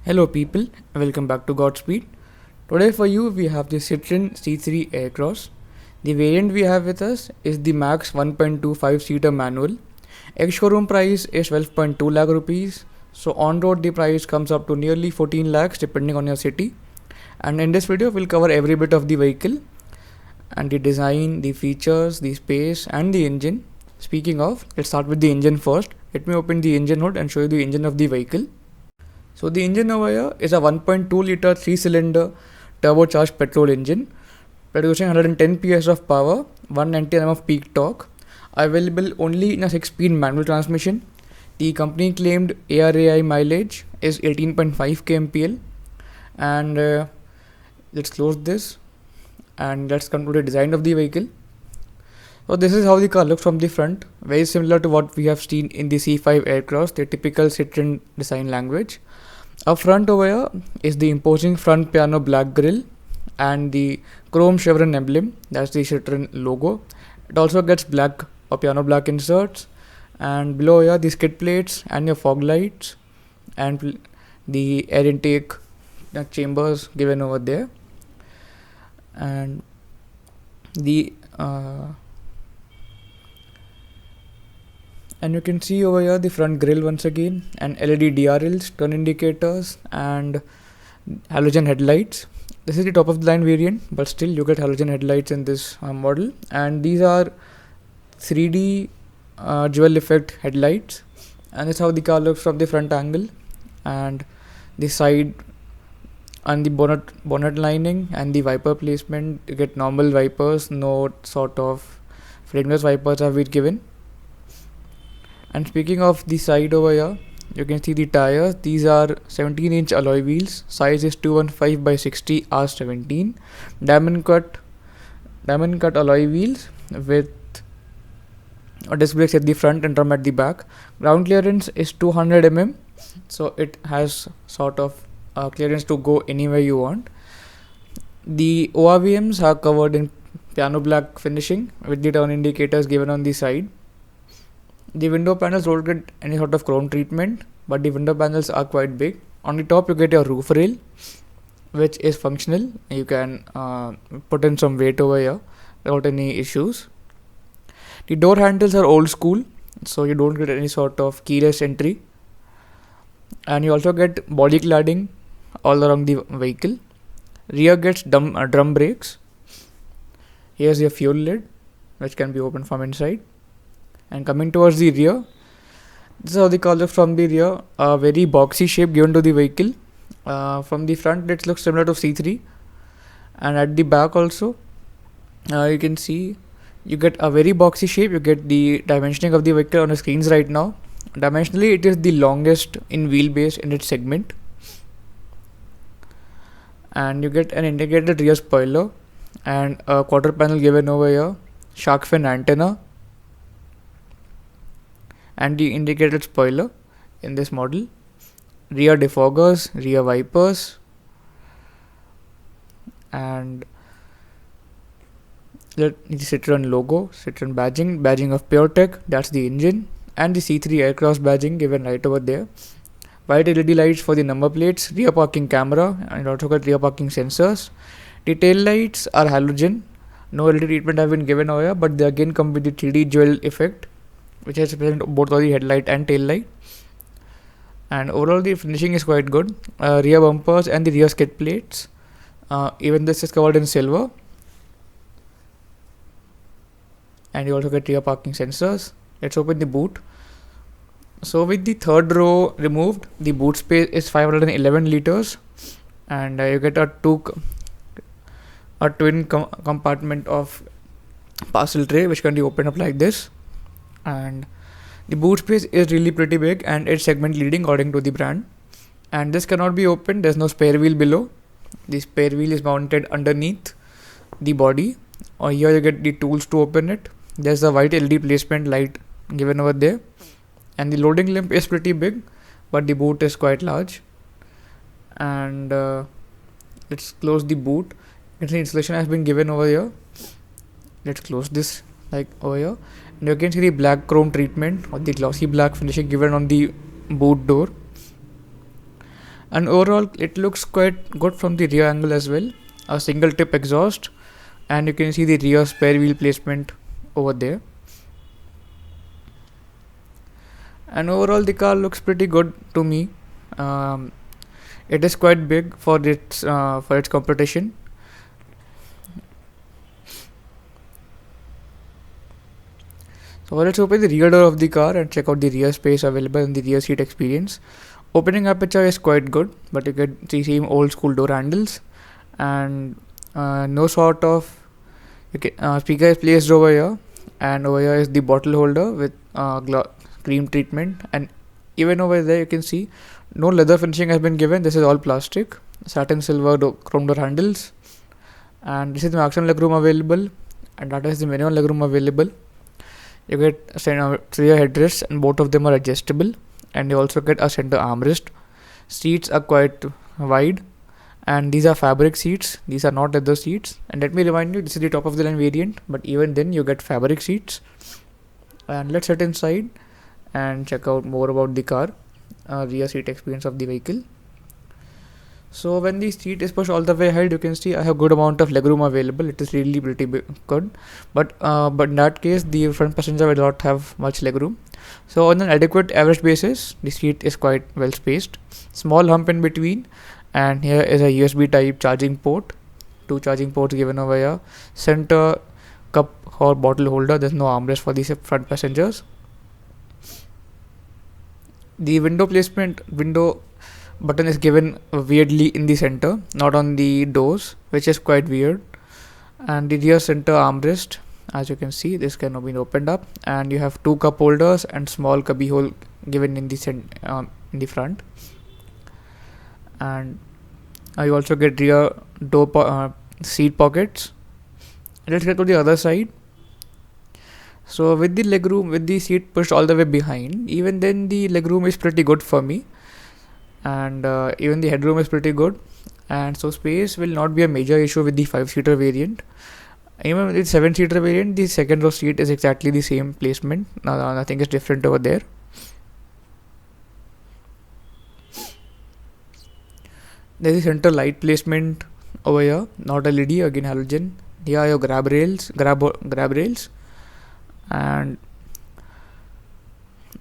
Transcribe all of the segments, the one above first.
Hello people, welcome back to GotSpeed. Today for you we have the Citroen C3 Aircross. The variant we have with us is the Max 1.25 seater manual. Ex-showroom price is 12.2 lakh rupees. So on road the price comes up to nearly 14 lakhs depending on your city. And in this video we'll cover every bit of the vehicle and the design, the features, the space and the engine. Speaking of, let's start with the engine first. Let me open the engine hood and show you the engine of the vehicle. So the engine over here is a 1.2 liter 3-cylinder turbocharged petrol engine producing 110 PS of power, 190 Nm of peak torque, available only in a 6-speed manual transmission. The company claimed ARAI mileage is 18.5 kmpl. And let's close this and let's come to the design of the vehicle. So this is how the car looks from the front, very similar to what we have seen in the C5 Aircross, the typical Citroen design language. Up front over here is the imposing front piano black grille and the chrome chevron emblem, that's the Citroen logo. It also gets black or piano black inserts, and below here the skid plates and your fog lights and the air intake chambers given over there, and the and you can see over here the front grille once again, and LED DRLs, turn indicators and halogen headlights. This is the top of the line variant, but still you get halogen headlights in this model, and these are 3D jewel effect headlights, and that's how the car looks from the front angle. And the side and the bonnet lining and the wiper placement, you get normal wipers, no sort of frameless wipers have been given. And speaking of the side over here, you can see the tires. These are 17-inch alloy wheels. Size is 215 by 60 R17. Diamond cut alloy wheels with disc brakes at the front and drum at the back. Ground clearance is 200 mm, so it has sort of clearance to go anywhere you want. The ORVMs are covered in piano black finishing with the turn indicators given on the side. The window panels don't get any sort of chrome treatment, but the window panels are quite big. On the top you get your roof rail, which is functional. You can put in some weight over here without any issues. The door handles are old school, so you don't get any sort of keyless entry. And you also get body cladding all around the vehicle. Rear gets drum brakes. Here's your fuel lid, which can be opened from inside. And coming towards the rear, this is how the car looks from the rear. A very boxy shape given to the vehicle. From the front it looks similar to C3, and at the back also you can see you get a very boxy shape. You get the dimensioning of the vehicle on the screens right now. Dimensionally it is the longest in wheelbase in its segment, and you get an integrated rear spoiler and a quarter panel given over here, shark fin antenna and the indicated spoiler in this model, rear defoggers, rear wipers, and the Citroen logo, Citroen badging of PureTech, that's the engine, and the C3 Aircross badging given right over there. White LED lights for the number plates, rear parking camera, and also got rear parking sensors. The tail lights are halogen, no LED treatment have been given over here, but they again come with the 3D jewel effect, which is present both on the headlight and tail light. And overall the finishing is quite good. Rear bumpers and the rear skid plates, even this is covered in silver. And you also get rear parking sensors. Let's open the boot. So with the third row removed, the boot space is 511 liters, and you get a twin compartment of parcel tray which can be opened up like this. And the boot space is really pretty big and it's segment leading according to the brand. And this cannot be opened, there's no spare wheel below. The spare wheel is mounted underneath the body, or here you get the tools to open it. There's a white LED placement light given over there, and the loading limb is pretty big, but the boot is quite large. And let's close the boot. The installation has been given over here. Let's close this like over here, and you can see the black chrome treatment or the glossy black finishing given on the boot door. And overall it looks quite good from the rear angle as well. A single tip exhaust, and you can see the rear spare wheel placement over there. And overall the car looks pretty good to me. It is quite big for its competition. So let's open the rear door of the car and check out the rear space available in the rear seat experience. Opening aperture is quite good, but you get the same old school door handles, and no sort of speaker is placed over here, and over here is the bottle holder with cream treatment, and even over there you can see no leather finishing has been given. This is all plastic, satin silver chrome door handles, and this is the maximum legroom available, and that is the minimum legroom available. You get a rear headrests, and both of them are adjustable, and you also get a center armrest. Seats are quite wide, and these are fabric seats. These are not leather seats. And let me remind you, this is the top of the line variant, but even then you get fabric seats. And let's sit inside and check out more about the car rear seat experience of the vehicle. So when the seat is pushed all the way ahead, you can see I have good amount of legroom available. It is really pretty good, but in that case the front passenger will not have much legroom. So on an adequate average basis, the seat is quite well spaced. Small hump in between, and here is a USB type charging port. 2 charging ports given over here. Center cup or bottle holder. There's no armrest for the front passengers. The window button is given weirdly in the center, not on the doors, which is quite weird. And the rear center armrest, as you can see, this can be opened up, and you have 2 cup holders and small cubby hole given in the front. And you also get rear door seat pockets. Let's get to the other side. So with the legroom, with the seat pushed all the way behind, even then the legroom is pretty good for me, and even the headroom is pretty good, and so space will not be a major issue with the 5-seater variant. Even with the 7-seater variant, the second row seat is exactly the same placement. Nothing is different over there. There is center light placement over here, not LED, again halogen. Here are your grab rails, and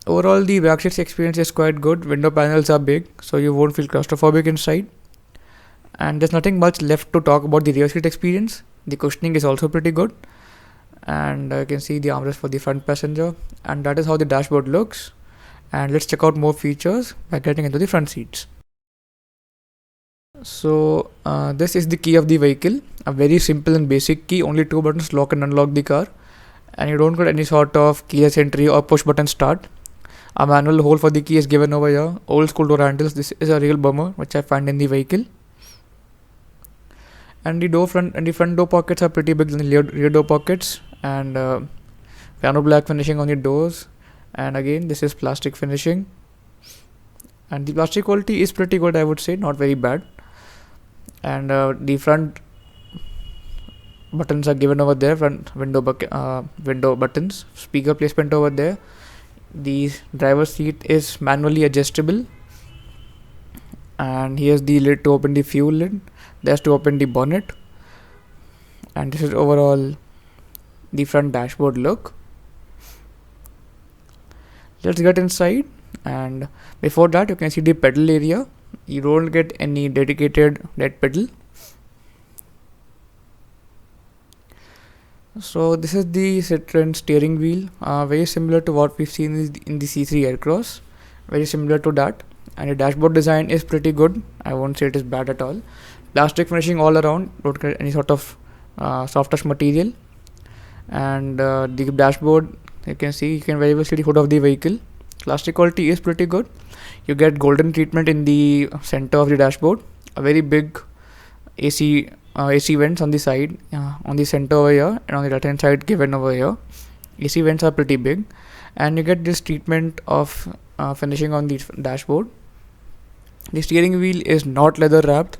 overall the backseat experience is quite good. Window panels are big, so you won't feel claustrophobic inside. And there's nothing much left to talk about the rear seat experience. The cushioning is also pretty good, and you can see the armrest for the front passenger, and that is how the dashboard looks. And let's check out more features by getting into the front seats. So this is the key of the vehicle, a very simple and basic key. Only 2 buttons lock and unlock the car, and you don't get any sort of keyless entry or push button start. A manual hole for the key is given over here. Old school door handles. This is a real bummer, which I find in the vehicle. And the front door pockets are pretty big than the rear door pockets, and piano black finishing on the doors. And again, this is plastic finishing, and the plastic quality is pretty good, I would say, not very bad. And the front buttons are given over there, front window buttons, speaker placement over there. The driver's seat is manually adjustable, and here's the lid to open the fuel lid. There's to open the bonnet, and this is overall the front dashboard look. Let's get inside, and before that you can see the pedal area. You don't get any dedicated dead pedal. So this is the Citroen steering wheel, very similar to what we've seen in the C3 Aircross, very similar to that. And the dashboard design is pretty good. I won't say it is bad at all. Plastic finishing all around, don't get any sort of soft touch material. And the dashboard, you can very well see the hood of the vehicle. Plastic quality is pretty good. You get golden treatment in the center of the dashboard. A very big AC vents on the side, on the center over here, and on the right hand side given over here. AC vents are pretty big, and you get this treatment of finishing on the dashboard. The steering wheel is not leather wrapped,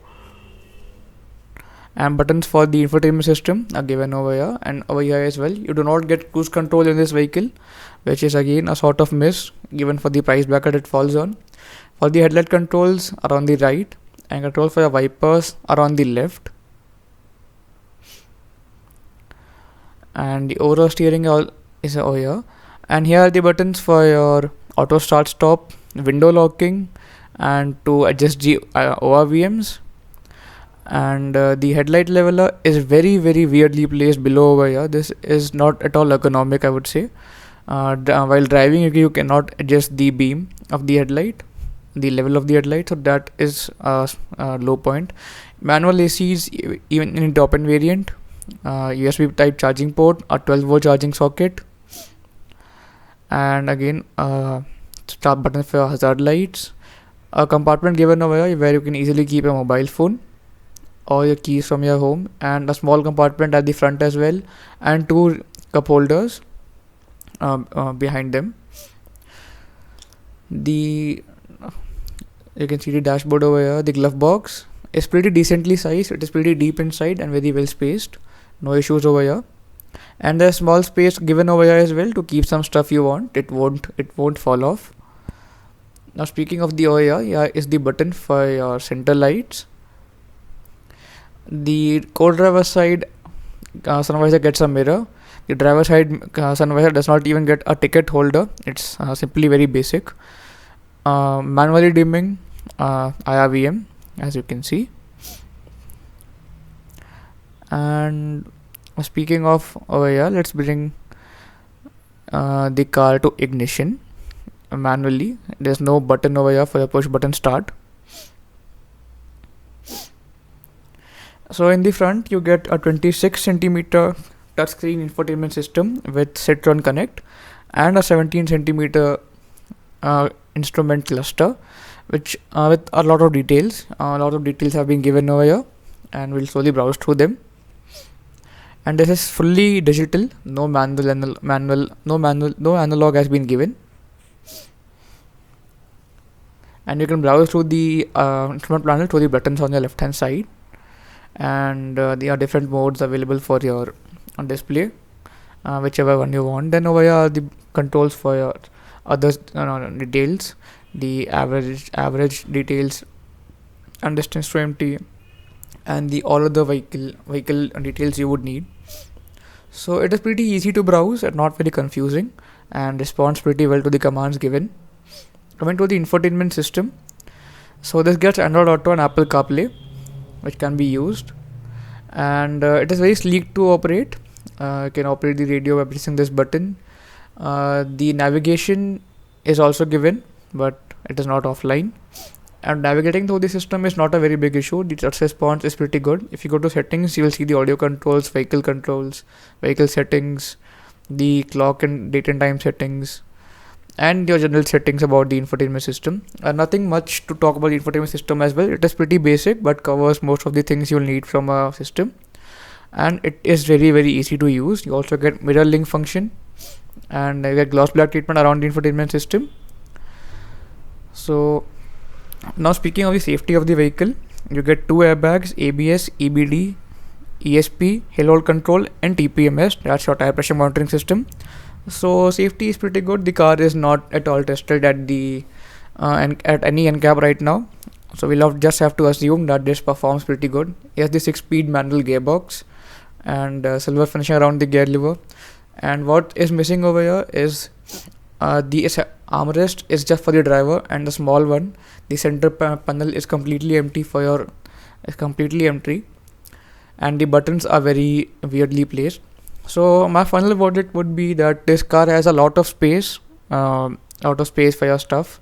and buttons for the infotainment system are given over here and over here as well. You do not get cruise control in this vehicle, which is again a sort of miss given for the price bracket it falls on. For the headlight controls are on the right, and control for your wipers are on the left. And the overall steering is over here. And here are the buttons for your auto start stop, window locking, and to adjust the ORVMs. And the headlight leveler is very weirdly placed below over here. This is not at all ergonomic, I would say. While driving, you cannot adjust the beam of the headlight, the level of the headlight, so that is a low point. Manual ACs, even in top end variant, USB type charging port, a 12-volt charging socket, and again start button for hazard lights, a compartment given over here where you can easily keep a mobile phone or your keys from your home, and a small compartment at the front as well, and two cup holders behind them. You can see the dashboard over here. The glove box is pretty decently sized. It is pretty deep inside and very well spaced. No issues over here. And there's small space given over here as well to keep some stuff you want. It won't fall off. Now speaking of the over here is the button for your center lights. The co-driver side sun visor gets a mirror. The driver side sun visor does not even get a ticket holder. It's simply very basic. Manually dimming IRVM, as you can see. And speaking of over here, let's bring the car to ignition manually. There's no button over here for the push button start. So in the front you get a 26cm touchscreen infotainment system with Citroen Connect, and a 17cm instrument cluster, which with a lot of details. A lot of details have been given over here, and we'll slowly browse through them. And this is fully digital. No analog has been given. And you can browse through the instrument panel through the buttons on your left hand side, and there are different modes available for your display, whichever one you want. Then over here are the controls for your other details, the average details, and distance to empty, and the all other vehicle details you would need. So it is pretty easy to browse and not very confusing, and responds pretty well to the commands given. Coming to the infotainment system, so this gets Android Auto and Apple CarPlay, which can be used, and it is very sleek to operate. You can operate the radio by pressing this button. The navigation is also given, but it is not offline, and navigating through the system is not a very big issue. The touch response is pretty good. If you go to settings, you will see the audio controls, vehicle settings, the clock and date and time settings, and your general settings about the infotainment system. Nothing much to talk about the infotainment system as well. It is pretty basic but covers most of the things you'll need from a system, and it is very easy to use. You also get mirror link function, and you get gloss black treatment around the infotainment system. So now speaking of the safety of the vehicle, you get 2 airbags, ABS, EBD, ESP, hill hold control, and TPMS. That's your tire pressure monitoring system. So safety is pretty good. The car is not at all tested at the at any NCAP right now, so we'll just have to assume that this performs pretty good. It has the 6-speed manual gearbox and silver finishing around the gear lever. And what is missing over here is the armrest is just for the driver, and the small one, the center panel, is completely empty and the buttons are very weirdly placed. So my final verdict would be that this car has a lot of space for your stuff,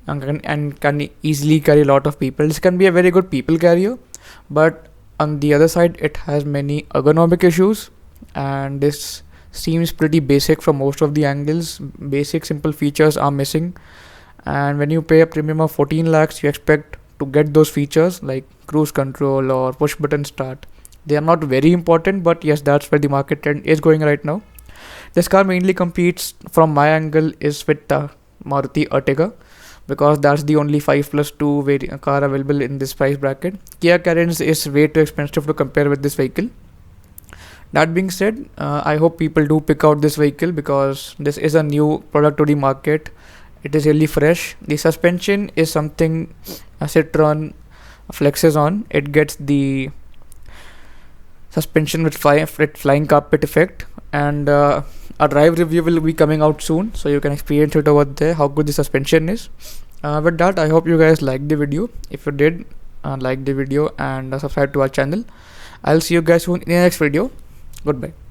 and can easily carry a lot of people. This can be a very good people carrier, but on the other side it has many ergonomic issues, and this seems pretty basic from most of the angles. Basic simple features are missing, and when you pay a premium of 14 lakhs, you expect to get those features like cruise control or push button start. They are not very important, but yes, that's where the market trend is going right now. This car mainly competes, from my angle, is with the Maruti Ertiga, because that's the only 5+2 car available in this price bracket. Kia Carens is way too expensive to compare with this vehicle. That being said, I hope people do pick out this vehicle, because this is a new product to the market, It is really fresh. The suspension is something a Citroen flexes on. It gets the suspension with flying carpet effect, and a drive review will be coming out soon, so you can experience it over there how good the suspension is. With that, I hope you guys liked the video. If you did, like the video and subscribe to our channel. I'll see you guys soon in the next video. Goodbye.